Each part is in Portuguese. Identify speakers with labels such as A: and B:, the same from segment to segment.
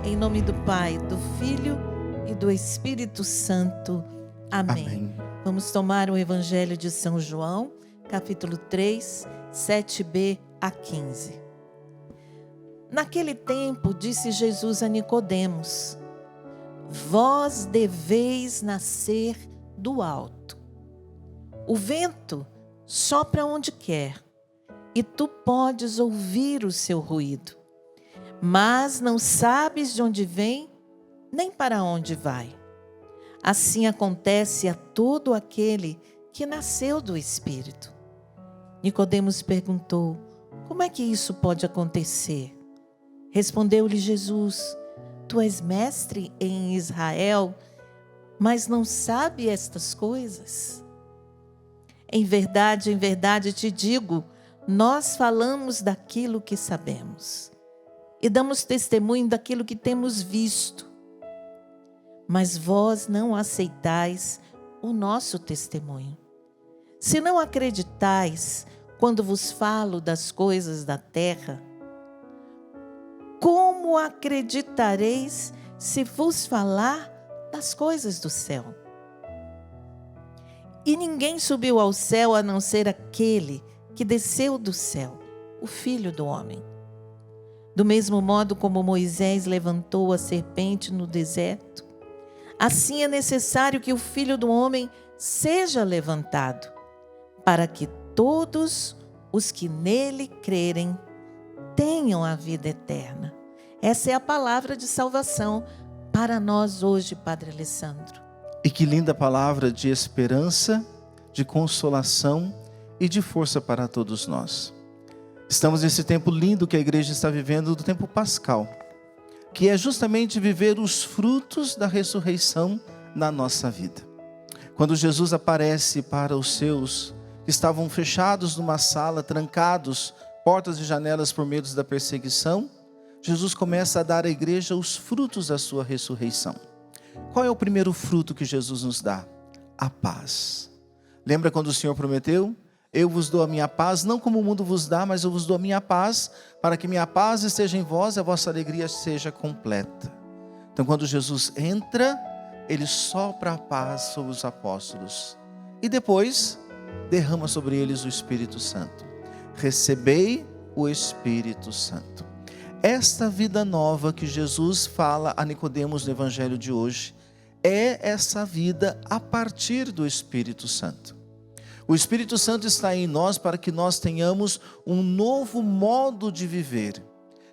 A: Em nome do Pai, do Filho e do Espírito Santo. Amém.
B: Amém.
A: Vamos tomar o Evangelho de São João, capítulo 3, 7b a 15. Naquele tempo, disse Jesus a Nicodemos: vós deveis nascer do alto. O vento sopra onde quer, e tu podes ouvir o seu ruído, mas não sabes de onde vem, nem para onde vai. Assim acontece a todo aquele que nasceu do Espírito. Nicodemos perguntou: como é que isso pode acontecer? Respondeu-lhe Jesus: tu és mestre em Israel, mas não sabe estas coisas? Em verdade te digo, nós falamos daquilo que sabemos e damos testemunho daquilo que temos visto, mas vós não aceitais o nosso testemunho. Se não acreditais quando vos falo das coisas da terra, como acreditareis se vos falar das coisas do céu? E ninguém subiu ao céu a não ser aquele que desceu do céu, o Filho do Homem. Do mesmo modo como Moisés levantou a serpente no deserto, assim é necessário que o Filho do Homem seja levantado, para que todos os que nele crerem tenham a vida eterna. Essa é a palavra de salvação para nós hoje, Padre Alessandro.
B: E que linda palavra de esperança, de consolação e de força para todos nós. Estamos nesse tempo lindo que a igreja está vivendo, do tempo pascal, que é justamente viver os frutos da ressurreição na nossa vida. Quando Jesus aparece para os seus que estavam fechados numa sala, trancados, portas e janelas por medo da perseguição, Jesus começa a dar à igreja os frutos da sua ressurreição. Qual é o primeiro fruto que Jesus nos dá? A paz. Lembra quando o Senhor prometeu? Eu vos dou a minha paz, não como o mundo vos dá, mas eu vos dou a minha paz, para que minha paz esteja em vós e a vossa alegria seja completa. Então, quando Jesus entra, ele sopra a paz sobre os apóstolos e depois derrama sobre eles o Espírito Santo. Recebei o Espírito Santo. Esta vida nova que Jesus fala a Nicodemos no Evangelho de hoje é essa vida a partir do Espírito Santo. O Espírito Santo está em nós para que nós tenhamos um novo modo de viver.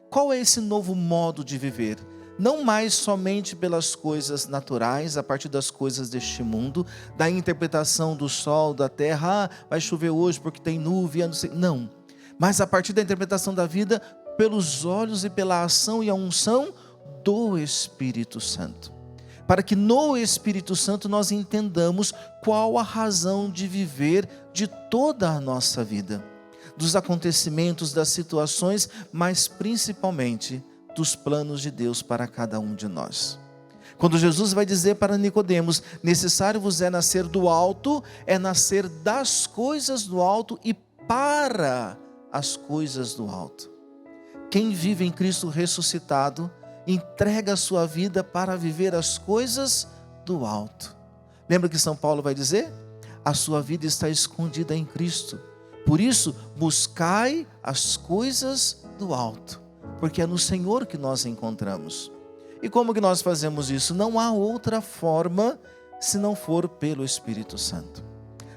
B: Qual é esse novo modo de viver? Não mais somente pelas coisas naturais, a partir das coisas deste mundo, da interpretação do sol, da terra, vai chover hoje porque tem nuvem, não. Mas a partir da interpretação da vida, pelos olhos e pela ação e a unção do Espírito Santo. Para que no Espírito Santo nós entendamos qual a razão de viver de toda a nossa vida. Dos acontecimentos, das situações, mas principalmente dos planos de Deus para cada um de nós. Quando Jesus vai dizer para Nicodemos, necessário vos é nascer do alto, é nascer das coisas do alto e para as coisas do alto. Quem vive em Cristo ressuscitado, entrega a sua vida para viver as coisas do alto. Lembra que São Paulo vai dizer? A sua vida está escondida em Cristo. Por isso, buscai as coisas do alto, porque é no Senhor que nós encontramos. E como que nós fazemos isso? Não há outra forma se não for pelo Espírito Santo.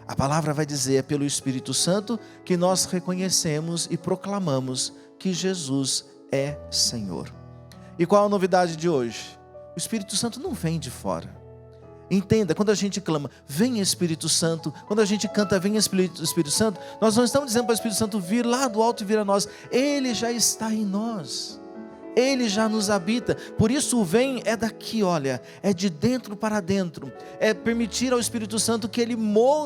B: A palavra vai dizer, é pelo Espírito Santo que nós reconhecemos e proclamamos que Jesus é Senhor. E qual a novidade de hoje? O Espírito Santo não vem de fora. Entenda, quando a gente clama, vem Espírito Santo, quando a gente canta, vem Espírito Santo, nós não estamos dizendo para o Espírito Santo vir lá do alto e vir a nós. Ele já está em nós. Ele já nos habita. Por isso o vem é daqui, olha, é de dentro para dentro. É permitir ao Espírito Santo que ele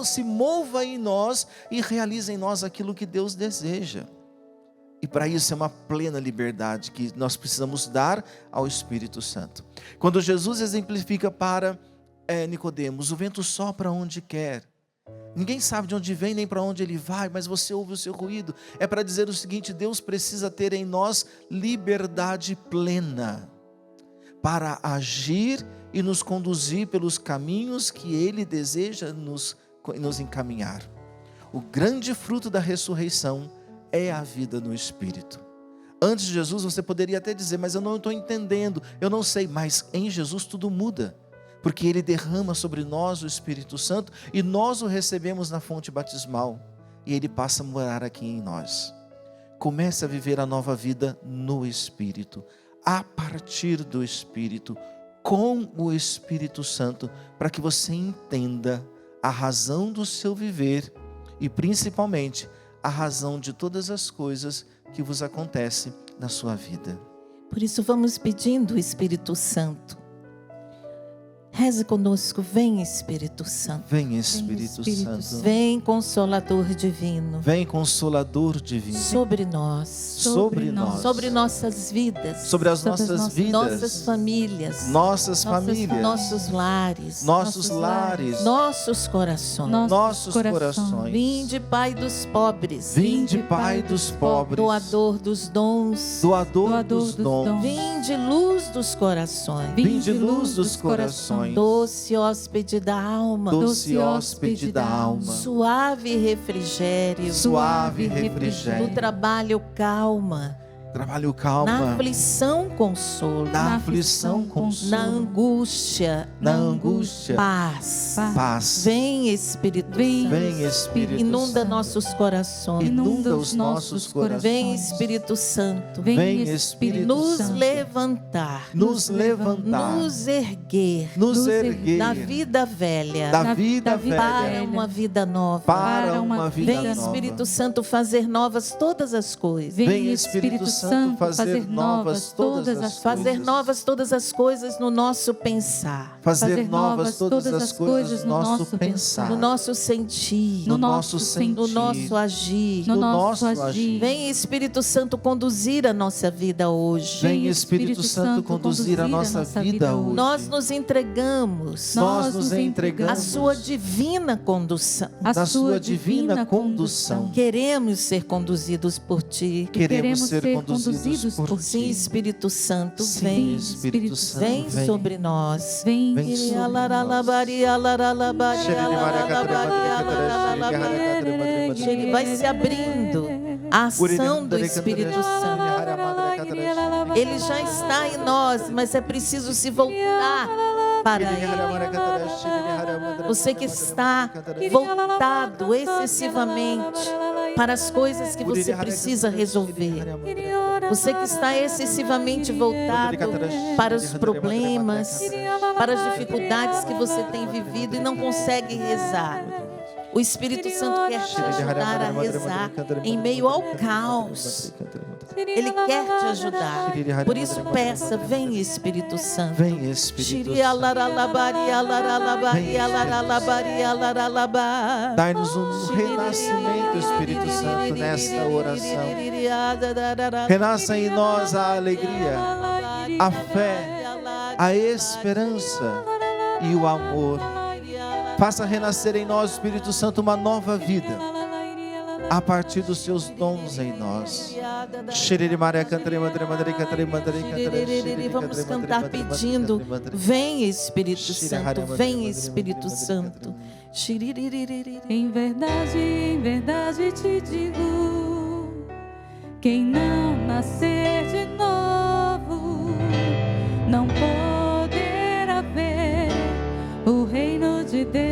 B: se mova em nós e realize em nós aquilo que Deus deseja. E para isso é uma plena liberdade que nós precisamos dar ao Espírito Santo. Quando Jesus exemplifica para Nicodemos, o vento sopra onde quer. Ninguém sabe de onde vem nem para onde ele vai, mas você ouve o seu ruído. É para dizer o seguinte: Deus precisa ter em nós liberdade plena. para agir e nos conduzir pelos caminhos que Ele deseja nos encaminhar. O grande fruto da ressurreição é a vida no Espírito. Antes de Jesus você poderia até dizer, mas eu não estou entendendo, eu não sei, mas em Jesus tudo muda, porque Ele derrama sobre nós o Espírito Santo e nós o recebemos na fonte batismal e Ele passa a morar aqui em nós. Comece a viver a nova vida no Espírito, a partir do Espírito, com o Espírito Santo, para que você entenda a razão do seu viver e principalmente a razão de todas as coisas que vos acontecem na sua vida.
A: Por isso vamos pedindo o Espírito Santo. Reze conosco, vem Espírito Santo.
B: Vem Espírito Santo.
A: Vem Consolador Divino.
B: Vem Consolador Divino.
A: Sobre nós.
B: Sobre nós.
A: Sobre nossas vidas.
B: Sobre as nossas vidas.
A: Nossas famílias.
B: Nossas famílias.
A: Nossos lares.
B: Nossos lares.
A: Nossos corações.
B: Nossos corações.
A: Vinde, Pai dos pobres.
B: Vinde, Pai dos pobres.
A: Doador dos dons.
B: Doador dos dons.
A: Vinde, luz dos corações.
B: Vinde, luz dos corações.
A: Doce hóspede da alma.
B: Doce hóspede da alma.
A: Suave refrigério.
B: Suave refrigério.
A: No trabalho calma.
B: Trabalho calma.
A: Na aflição consolo.
B: Na aflição consolo.
A: Na angústia. Paz.
B: Paz.
A: Vem Espírito Santo.
B: Vem Espírito
A: Inunda nossos corações.
B: Inunda os nossos corações.
A: Vem Espírito Santo.
B: Vem Espírito
A: nos
B: Santo.
A: levantar.
B: Nos levantar.
A: Nos erguer.
B: Nos erguer.
A: Da vida velha.
B: Da vida velha.
A: Para uma vida nova.
B: Para uma vida
A: Vem
B: nova.
A: Espírito Santo fazer novas todas as coisas.
B: Vem Espírito Santo fazer novas todas as coisas.
A: Fazer novas todas as coisas no nosso pensar.
B: Fazer novas todas as coisas no nosso pensar.
A: No nosso sentir.
B: No nosso sentir.
A: No nosso agir.
B: No nosso agir.
A: Vem Espírito Santo conduzir a nossa vida hoje.
B: Vem Espírito Santo conduzir a nossa vida hoje.
A: Nós nos entregamos.
B: Nós nos entregamos.
A: A sua divina condução.
B: A sua divina condução.
A: Queremos ser conduzidos por Ti.
B: Queremos ser conduzidos por
A: Sim,
B: Ti.
A: Espírito Santo,
B: Sim,
A: vem.
B: Espírito Santo,
A: Vem sobre nós.
B: Vem sobre nós.
A: Ele vai se abrindo. A ação do Espírito Santo. Ele já está em nós, mas é preciso se voltar para Ele. Você que está voltado excessivamente para as coisas que você precisa resolver. Você que está excessivamente voltado para os problemas, para as dificuldades que você tem vivido e não consegue rezar. O Espírito Santo quer te ajudar a rezar em meio ao caos. Ele quer te ajudar. Por isso peça, vem Espírito Santo.
B: Vem Espírito Santo. Dai-nos um renascimento, Espírito Santo, nesta oração. Renasça em nós a alegria, a fé, a esperança e o amor. Faça renascer em nós, Espírito Santo, uma nova vida, a partir dos seus dons em nós.
A: Vamos cantar pedindo, vem Espírito Santo, vem Espírito Santo.
C: Em verdade te digo, quem não nascer de novo, não poderá ver o reino de Deus.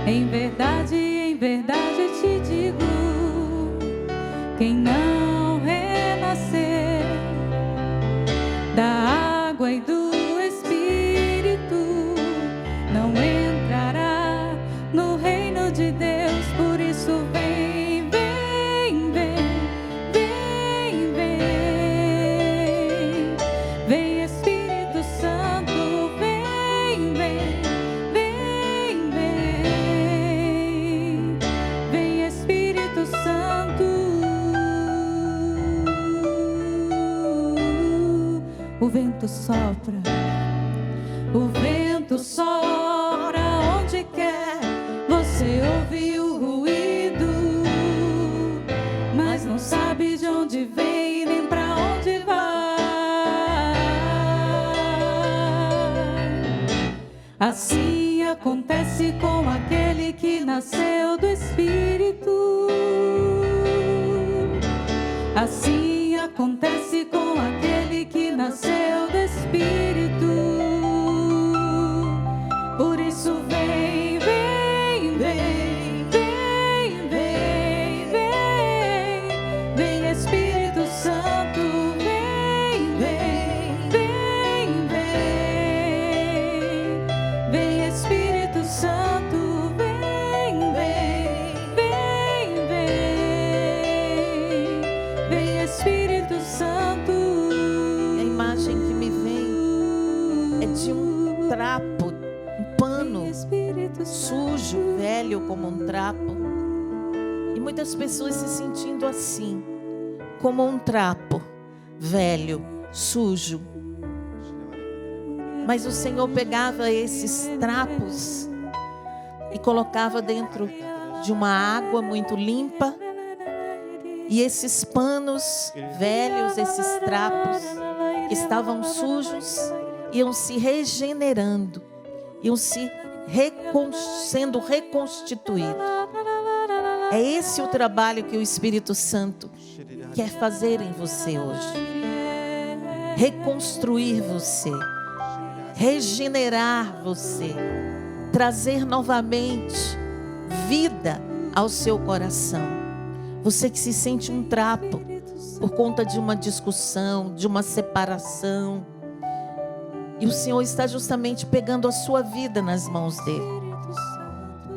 C: Em verdade te digo, quem não renascer da água e do Espírito não entrará no reino de Deus. Por isso vem, vem, vem, vem, vem, vem Espírito Santo, vem, vem, vem, vem, vem Espírito Santo. O vento sopra, o vento sopra onde quer. Você ouve o ruído, mas não sabe de onde vem nem pra onde vai. Assim acontece com aquele que nasceu do Espírito. Assim acontece com aquele que nasceu do Espírito. Por isso vem, vem, vem, vem, vem, vem, vem Espírito Santo, vem, vem, vem, vem, vem Espírito Santo, vem, vem, vem, vem, vem Espírito Santo.
A: A imagem que me vem é de um trapo, um pano sujo, velho como um trapo. E muitas pessoas se sentindo assim, como um trapo velho, sujo. Mas o Senhor pegava esses trapos e colocava dentro de uma água muito limpa. E esses panos velhos, esses trapos que estavam sujos, iam se regenerando, iam sendo reconstituídos. É esse o trabalho que o Espírito Santo quer fazer em você hoje. Reconstruir você, regenerar você, trazer novamente vida ao seu coração. Você que se sente um trapo por conta de uma discussão, de uma separação. E o Senhor está justamente pegando a sua vida nas mãos dele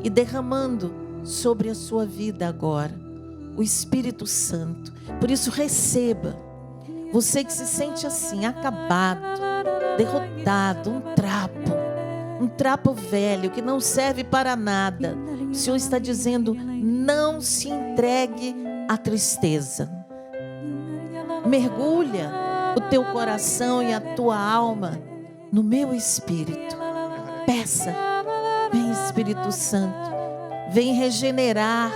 A: e derramando sobre a sua vida agora o Espírito Santo. Por isso receba. Você que se sente assim, acabado, derrotado, um trapo velho que não serve para nada. O Senhor está dizendo: não se entregue à tristeza. Mergulha o teu coração e a tua alma no meu Espírito. Peça, vem Espírito Santo, vem regenerar,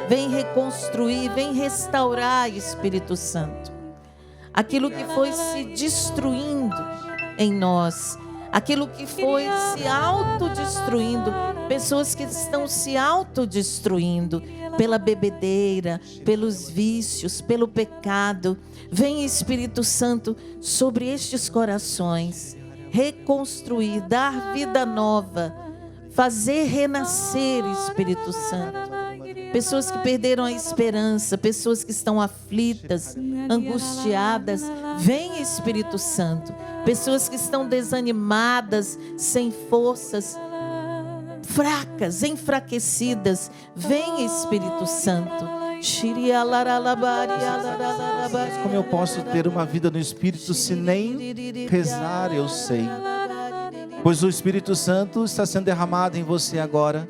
A: vem reconstruir, vem restaurar, Espírito Santo. Aquilo que foi se destruindo em nós, aquilo que foi se autodestruindo, pessoas que estão se autodestruindo pela bebedeira, pelos vícios, pelo pecado. Vem Espírito Santo sobre estes corações, reconstruir, dar vida nova, fazer renascer, Espírito Santo. Pessoas que perderam a esperança, pessoas que estão aflitas, angustiadas, vem Espírito Santo. Pessoas que estão desanimadas, sem forças, fracas, enfraquecidas, vem Espírito Santo.
B: Como eu posso ter uma vida no Espírito se nem rezar eu sei? Pois o Espírito Santo está sendo derramado em você agora,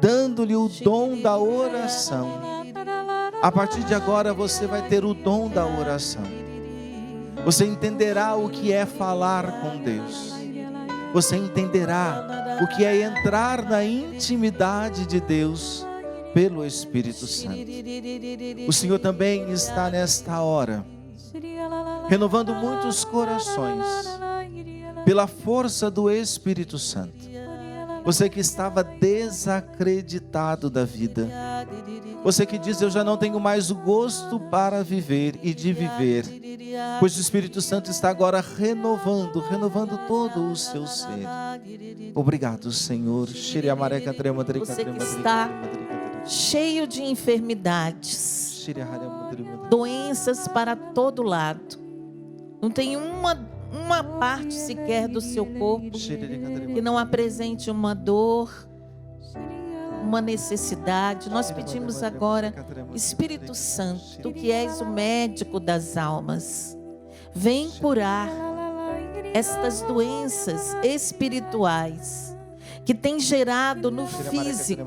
B: dando-lhe o dom da oração. A partir de agora você vai ter o dom da oração. Você entenderá o que é falar com Deus. Você entenderá o que é entrar na intimidade de Deus pelo Espírito Santo. O Senhor também está nesta hora renovando muitos corações pela força do Espírito Santo. Você que estava desacreditado da vida, você que diz: eu já não tenho mais o gosto para viver e de viver, pois o Espírito Santo está agora renovando todo o seu ser. Obrigado, Senhor.
A: Você que está cheio de enfermidades, doenças para todo lado, não tem uma parte sequer do seu corpo que não apresente uma dor, uma necessidade. Nós pedimos agora, Espírito Santo, tu que és o médico das almas, vem curar estas doenças espirituais que tem gerado no físico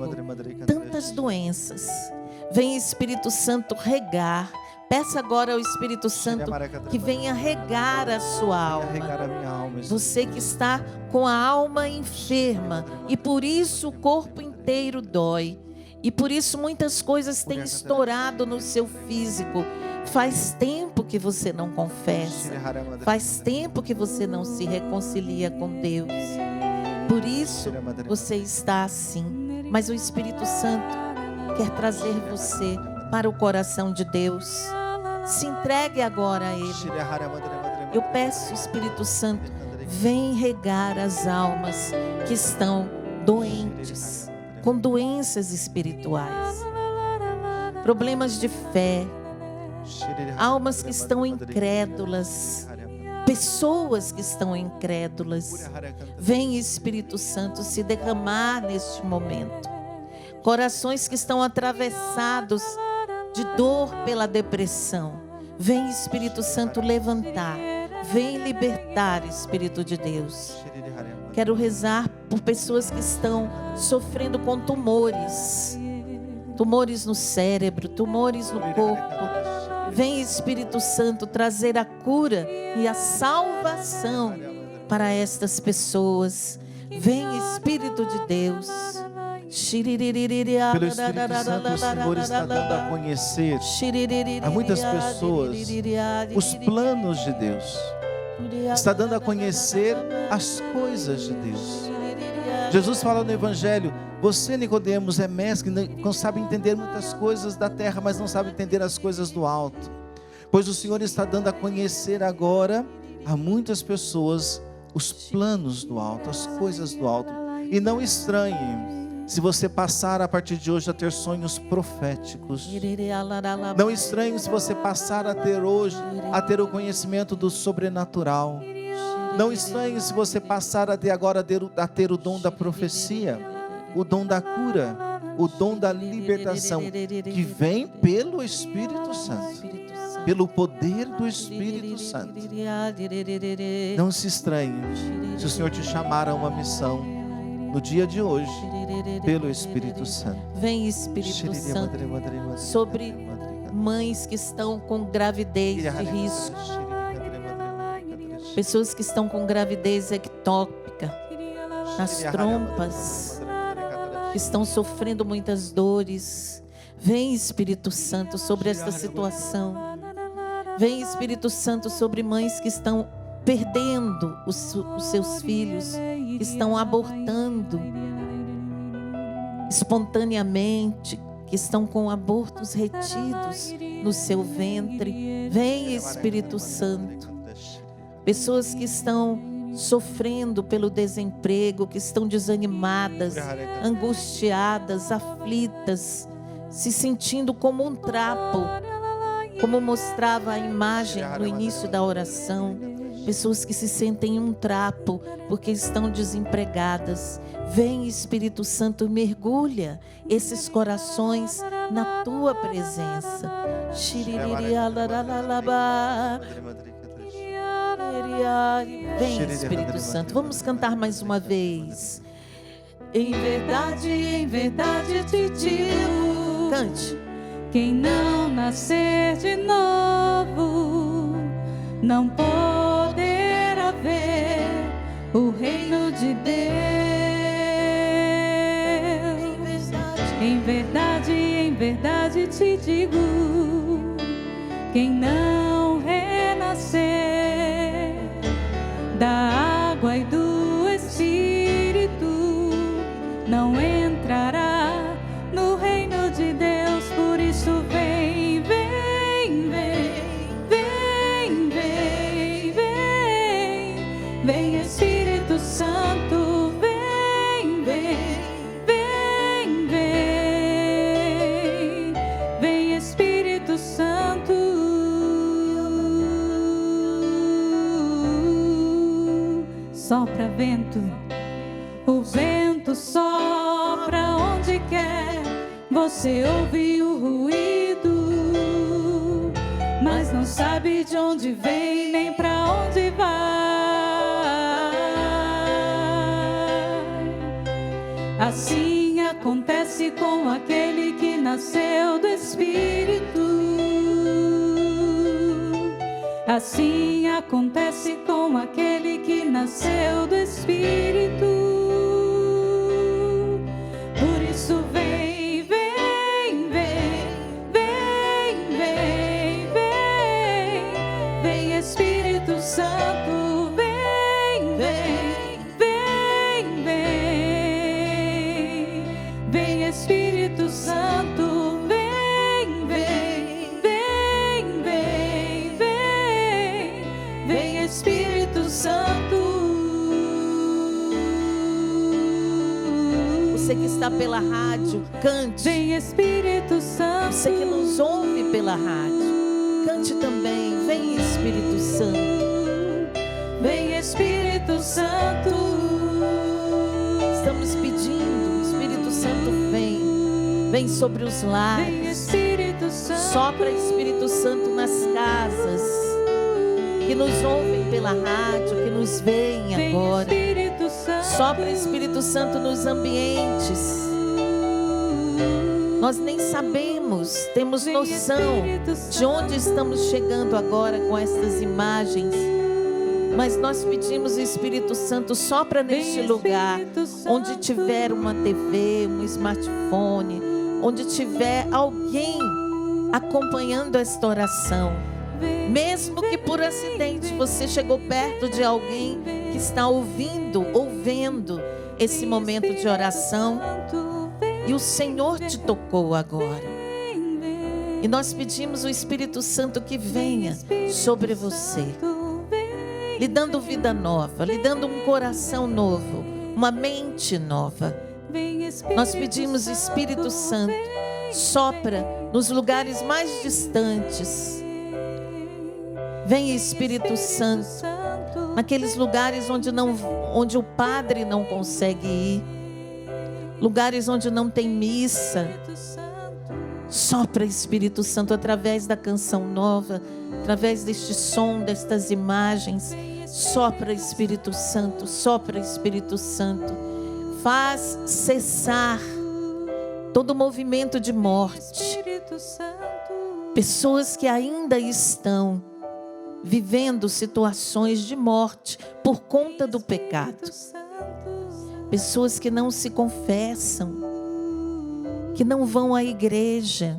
A: tantas doenças. Vem Espírito Santo regar. Peça agora ao Espírito Santo que venha regar a sua alma. Você que está com a alma enferma e por isso o corpo inteiro dói. E por isso muitas coisas têm estourado no seu físico. Faz tempo que você não confessa. Faz tempo que você não se reconcilia com Deus. Por isso você está assim. Mas o Espírito Santo quer trazer você para o coração de Deus. Se entregue agora a Ele. Eu peço, Espírito Santo, vem regar as almas que estão doentes, com doenças espirituais, problemas de fé, almas que estão incrédulas, pessoas que estão incrédulas. Vem, Espírito Santo, se derramar neste momento. Corações que estão atravessados de dor pela depressão. Vem, Espírito Santo, levantar. Vem libertar, Espírito de Deus. Quero rezar por pessoas que estão sofrendo com tumores. Tumores no cérebro, tumores no corpo. Vem, Espírito Santo, trazer a cura e a salvação para estas pessoas. Vem, Espírito de Deus.
B: Pelo Espírito Santo, o Senhor está dando a conhecer a muitas pessoas os planos de Deus. Está dando a conhecer as coisas de Deus. Jesus fala no Evangelho: você, Nicodemos, é mestre, não sabe entender muitas coisas da terra, mas não sabe entender as coisas do alto. Pois o Senhor está dando a conhecer agora a muitas pessoas os planos do alto, as coisas do alto. E não estranhe se você passar a partir de hoje a ter sonhos proféticos. Não estranhe se você passar a ter hoje o conhecimento do sobrenatural. Não estranhe se você passar a ter agora a ter o dom da profecia, o dom da cura, o dom da libertação, que vem pelo Espírito Santo, pelo poder do Espírito Santo. Não se estranhe se o Senhor te chamar a uma missão no dia de hoje, pelo Espírito Santo.
A: Vem, Espírito Santo, sobre mães que estão com gravidez de risco, pessoas que estão com gravidez ectópica, nas trompas, que estão sofrendo muitas dores. Vem, Espírito Santo, sobre esta situação. Vem, Espírito Santo, sobre mães que estão perdendo os seus filhos, que estão abortando espontaneamente, que estão com abortos retidos no seu ventre. Vem, Espírito Santo. Pessoas que estão sofrendo pelo desemprego, que estão desanimadas, angustiadas, aflitas, se sentindo como um trapo, como mostrava a imagem no início da oração. Pessoas que se sentem um trapo porque estão desempregadas. Vem, Espírito Santo, mergulha esses corações na tua presença. Vem, Espírito Santo, vamos cantar mais uma vez. Em verdade te digo, cante.
C: Quem não nascer de novo não poderá ver o reino de Deus. Em verdade te digo, quem não renascer da água e do Espírito não entrará no reino de Deus. Por isso vem, vem, vem, vem, vem, vem, vem, Espírito Santo, vem, vem, vem, vem, vem, Espírito Santo. Sopra vento, o vento sopra onde quer. Você ouve o ruído, mas não sabe de onde vem nem pra onde vai. Assim acontece com aquele que nasceu do Espírito. Assim acontece com aquele que nasceu do Espírito. Por isso vem, vem, vem, vem, vem, vem, vem, Espírito Santo, vem, vem, vem, vem, Espírito Santo, vem, vem, vem, vem, vem, vem Espírito Santo.
A: Você que está pela rádio, cante.
C: Vem Espírito Santo.
A: Você que nos ouve pela rádio, cante também. Vem Espírito Santo.
C: Vem Espírito Santo.
A: Estamos pedindo, Espírito Santo vem. Vem sobre os
C: Vem
A: lares.
C: Espírito Santo.
A: Sopra Espírito Santo nas casas. Que nos ouvem pela rádio, que nos veem
C: Vem
A: agora.
C: Espírito Santo.
A: Sopra Espírito Santo nos ambientes. Nós nem sabemos, temos
C: Vem
A: noção
C: Espírito
A: de onde estamos chegando agora com estas imagens. Mas nós pedimos, Espírito Santo, sopra neste
C: Vem,
A: lugar,
C: Espírito Santo.
A: onde tiver uma TV, um smartphone, onde tiver alguém acompanhando esta oração.
C: Vem,
A: Mesmo que por acidente você chegou perto de alguém que está ouvindo ou vendo esse momento de oração e o Senhor te tocou agora. E nós pedimos o Espírito Santo que venha sobre você, lhe dando vida nova, lhe dando um coração novo, uma mente nova. Nós pedimos, Espírito Santo, sopra nos lugares mais distantes. Vem, Espírito Santo, naqueles lugares onde o padre não consegue ir, lugares onde não tem missa. Sopra, Espírito Santo, através da canção nova, através deste som, destas imagens. Sopra, Espírito Santo, sopra, Espírito Santo. Faz cessar todo movimento de morte. Pessoas que ainda estão vivendo situações de morte por conta do pecado. Pessoas que não se confessam, que não vão à igreja,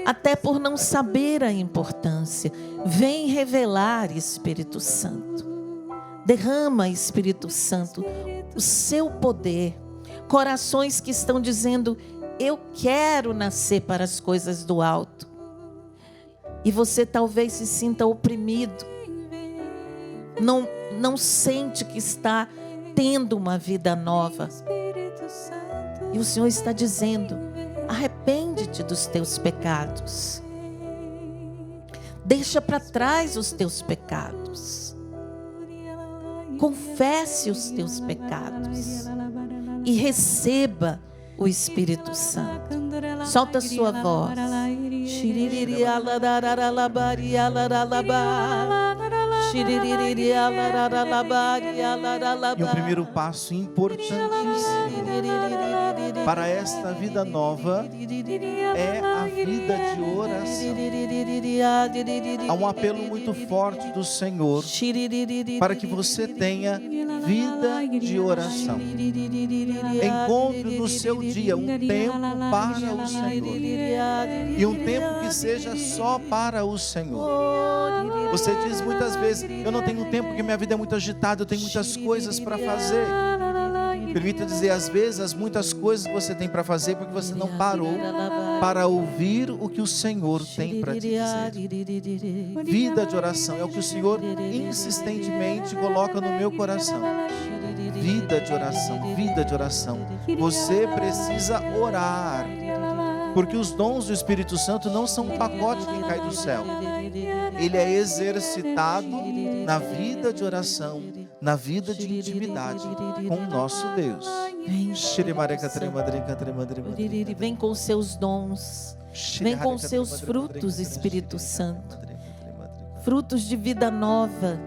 A: até por não saber a importância. Vem revelar, Espírito Santo. Derrama, Espírito Santo, o seu poder. Corações que estão dizendo: eu quero nascer para as coisas do alto. E você talvez se sinta oprimido. Não sente que está tendo uma vida nova. E o Senhor está dizendo: arrepende-te dos teus pecados. Deixa para trás os teus pecados. Confesse os teus pecados. E receba o Espírito Santo. Solta a sua voz.
B: E o primeiro passo importantíssimo para esta vida nova é a vida de oração. Há um apelo muito forte do Senhor para que você tenha vida de oração. Encontre no seu dia um tempo para o Senhor. E um tempo que seja só para o Senhor. Você diz muitas vezes: eu não tenho tempo porque minha vida é muito agitada, eu tenho muitas coisas para fazer. Permita dizer, às vezes, as muitas coisas que você tem para fazer porque você não parou para ouvir o que o Senhor tem para te dizer. Vida de oração é o que o Senhor insistentemente coloca no meu coração. Vida de oração, vida de oração. Você precisa orar, porque os dons do Espírito Santo não são um pacote que cai do céu. Ele é exercitado na vida de oração, na vida de intimidade com o nosso Deus.
A: Vem com os seus dons, vem com os seus frutos, Espírito Santo. Frutos de vida nova.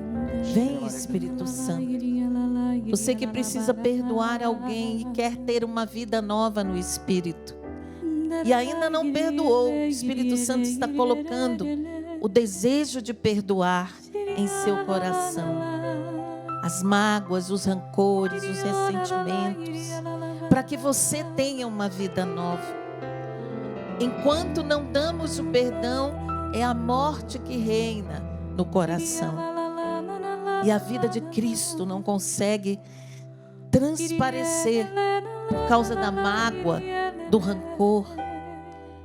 A: Vem, Espírito Santo. Você que precisa perdoar alguém e quer ter uma vida nova no Espírito e ainda não perdoou, o Espírito Santo está colocando o desejo de perdoar em seu coração. As mágoas, os rancores, os ressentimentos, para que você tenha uma vida nova. Enquanto não damos o perdão, é a morte que reina no coração. E a vida de Cristo não consegue transparecer por causa da mágoa, do rancor.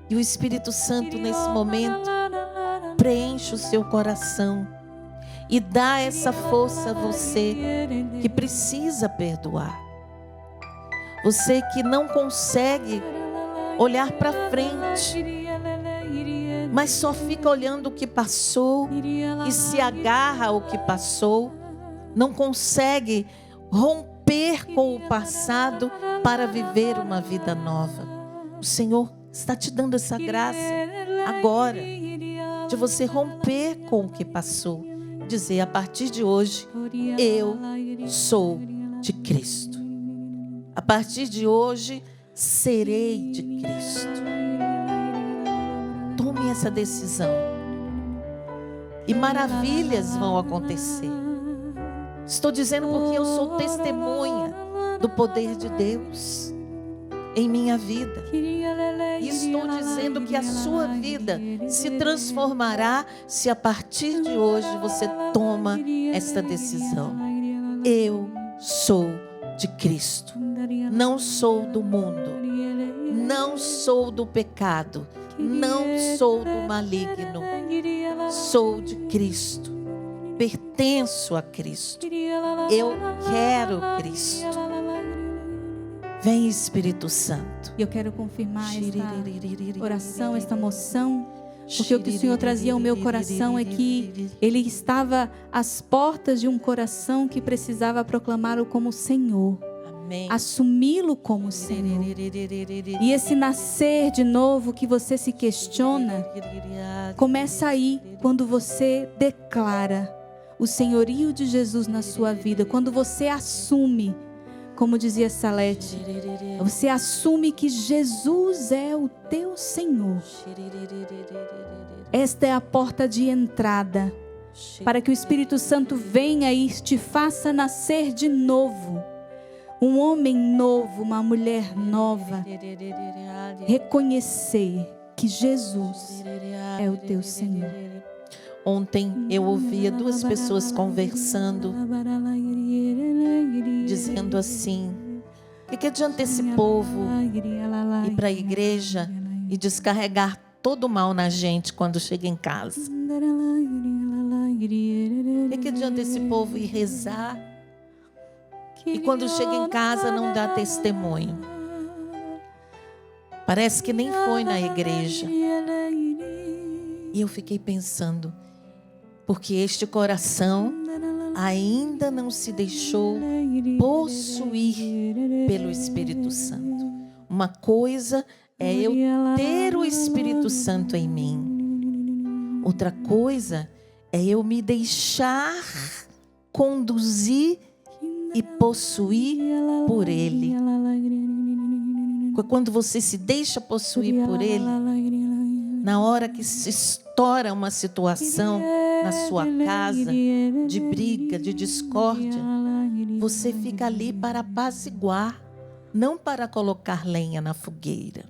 A: E o Espírito Santo, nesse momento, preenche o seu coração e dá essa força a você que precisa perdoar. Você que não consegue olhar para frente, mas só fica olhando o que passou e se agarra ao que passou, não consegue romper com o passado para viver uma vida nova. O Senhor está te dando essa graça agora, de você romper com o que passou, dizer: a partir de hoje eu sou de Cristo. A partir de hoje serei de Cristo. Tome essa decisão e maravilhas vão acontecer. Estou dizendo porque eu sou testemunha do poder de Deus em minha vida. E estou dizendo que a sua vida se transformará se a partir de hoje você toma esta decisão. Eu sou de Cristo. Não sou do mundo. Não sou do pecado. Não sou do maligno. Sou de Cristo. Pertenço a Cristo. Eu quero Cristo. Vem, Espírito Santo.
C: E eu quero confirmar esta oração, esta moção, porque o que o Senhor trazia ao meu coração é que Ele estava às portas de um coração que precisava proclamá-lo como Senhor. Assumi-lo como Senhor. E esse nascer de novo que você se questiona, começa aí, quando você declara o senhorio de Jesus na sua vida, quando você assume, como dizia Salete, você assume que Jesus é o teu Senhor. Esta é a porta de entrada para que o Espírito Santo venha e te faça nascer de novo. Um homem novo, uma mulher nova. Reconhecer que Jesus é o teu Senhor.
A: Ontem eu ouvia duas pessoas conversando, dizendo assim: o que adianta esse povo ir para a igreja e descarregar todo o mal na gente quando chega em casa? O que adianta esse povo ir rezar e quando chega em casa não dá testemunho? Parece que nem foi na igreja. E eu fiquei pensando, porque este coração ainda não se deixou possuir pelo Espírito Santo. Uma coisa é eu ter o Espírito Santo em mim. Outra coisa é eu me deixar conduzir e possuir por Ele. Quando você se deixa possuir por Ele, na hora que se estoura uma situação na sua casa, de briga, de discórdia, você fica ali para apaziguar, não para colocar lenha na fogueira.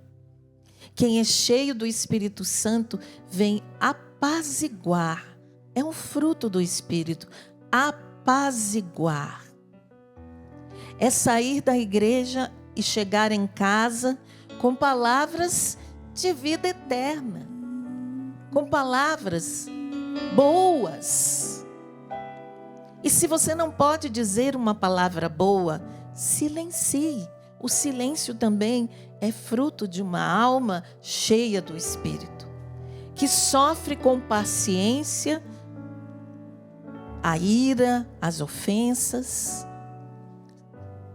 A: Quem é cheio do Espírito Santo vem apaziguar. É um fruto do Espírito, apaziguar. É sair da igreja e chegar em casa com palavras de vida eterna, com palavras boas. E se você não pode dizer uma palavra boa, silencie. O silêncio também é fruto de uma alma cheia do Espírito, que sofre com paciência a ira, as ofensas,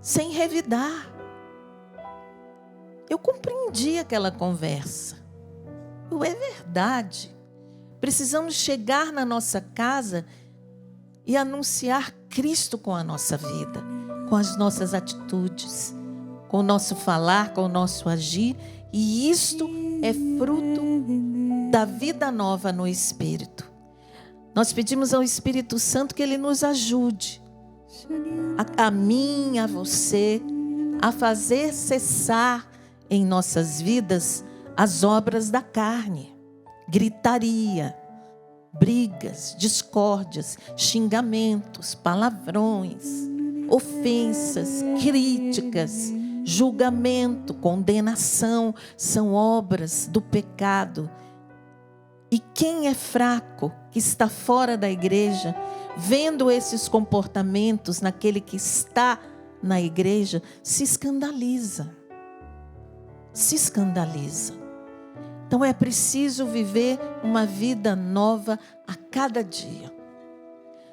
A: sem revidar. Eu compreendi aquela conversa. É verdade. Precisamos chegar na nossa casa e anunciar Cristo com a nossa vida, com as nossas atitudes, com o nosso falar, com o nosso agir. E isto é fruto da vida nova no Espírito. Nós pedimos ao Espírito Santo que Ele nos ajude, a mim, a você, a fazer cessar em nossas vidas as obras da carne, gritaria, brigas, discórdias, xingamentos, palavrões, ofensas, críticas, julgamento, condenação, são obras do pecado. E quem é fraco, que está fora da igreja, vendo esses comportamentos naquele que está na igreja, se escandaliza. Se escandaliza. Então é preciso viver uma vida nova a cada dia.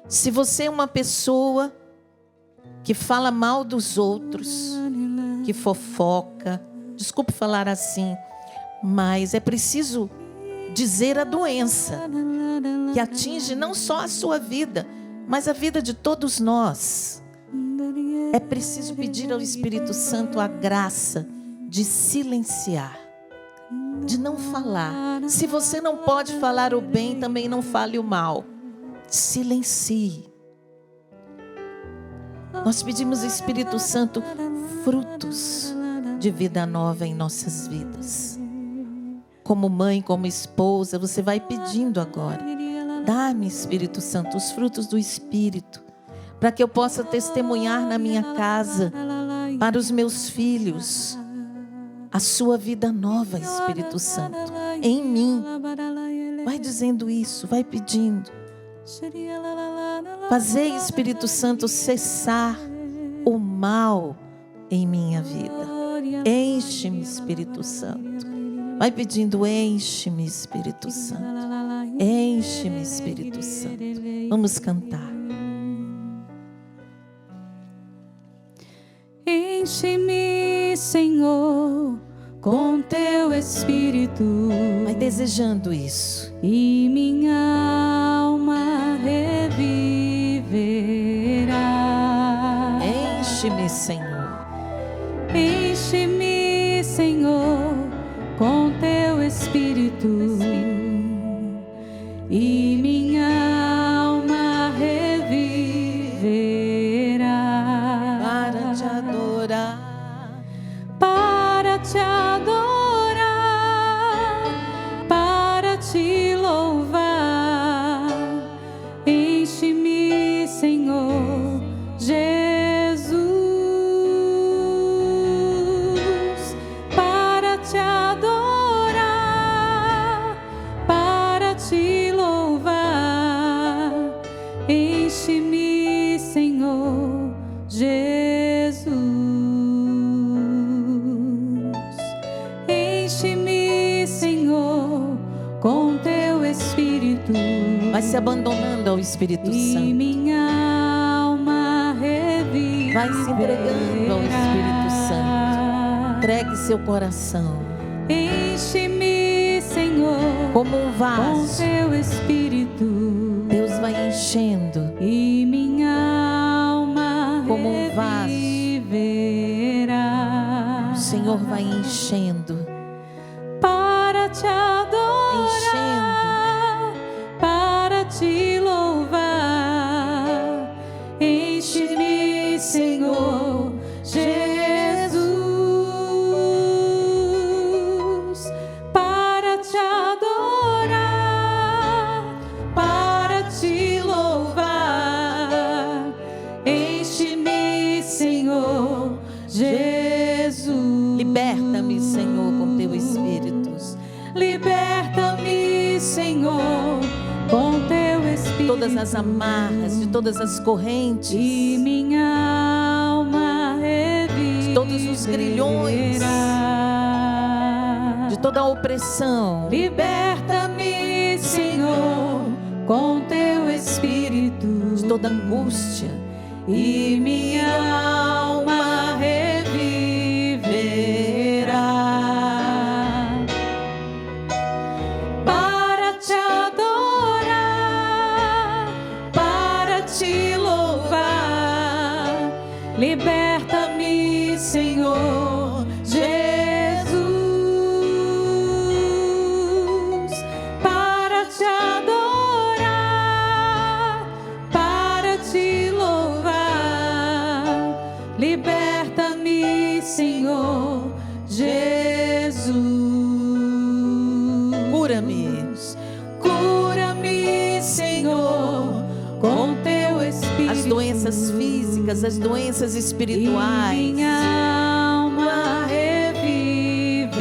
A: Se você é uma pessoa que fala mal dos outros, que fofoca, desculpe falar assim, mas é preciso dizer a doença que atinge não só a sua vida, mas a vida de todos nós. É preciso pedir ao Espírito Santo a graça de silenciar, de não falar. Se você não pode falar o bem, também não fale o mal. Silencie. Nós pedimos ao Espírito Santo frutos de vida nova em nossas vidas. Como mãe, como esposa, você vai pedindo agora. Dá-me, Espírito Santo, os frutos do Espírito, para que eu possa testemunhar na minha casa, para os meus filhos, a sua vida nova, Espírito Santo, em mim. Vai dizendo isso, vai pedindo. Fazei, Espírito Santo, cessar o mal em minha vida. Enche-me, Espírito Santo. Vai pedindo, enche-me, Espírito Santo. Enche-me, Espírito Santo. Vamos cantar.
C: Enche-me, Senhor, com teu Espírito.
A: Vai desejando isso.
C: E minha alma reviverá.
A: Enche-me, Senhor.
C: Enche-me, Senhor, com teu Espírito. E minha alma reviverá.
A: Para te adorar.
C: Para te adorar, para te louvar. Enche-me, Senhor Jesus, para te adorar, para te louvar. Enche-me, Senhor Jesus. Enche-me, Senhor, com teu Espírito.
A: Vai se abandonando ao Espírito
C: E
A: Santo.
C: minha alma reviverá.
A: Vai se entregando ao Espírito Santo. Entregue seu coração.
C: Enche-me, Senhor,
A: Como um
C: com
A: vaso,
C: teu Espírito.
A: Deus vai enchendo.
C: E minha alma
A: Como um vaso,
C: reviverá.
A: o Senhor vai enchendo.
C: Para te adorar,
A: Enchendo.
C: para te louvar. Enche-me, Senhor Jesus, para te adorar, para te louvar. Enche-me, Senhor Jesus.
A: Liberta-me, Senhor, com teu Espírito.
C: Liberta-me, Senhor, com teu Espírito.
A: Todas as amarras, de todas as correntes,
C: E minha alma reviverá.
A: todos os grilhões, de toda a opressão.
C: Liberta-me, Senhor, com teu Espírito.
A: De toda angústia.
C: E minha alma reviverá. Para te adorar, para te louvar. Liberta-me, Senhor Jesus, para te adorar, para te louvar. Liberta-me, Senhor Jesus.
A: Cura-me.
C: Cura-me, Senhor, com teu Espírito.
A: As doenças físicas, as doenças espirituais.
C: E minha alma reviverá.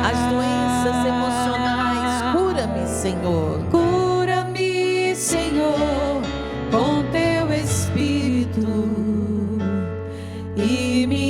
A: As doenças emocionais. Cura-me, Senhor.
C: Cura-me, Senhor, com teu Espírito. E minha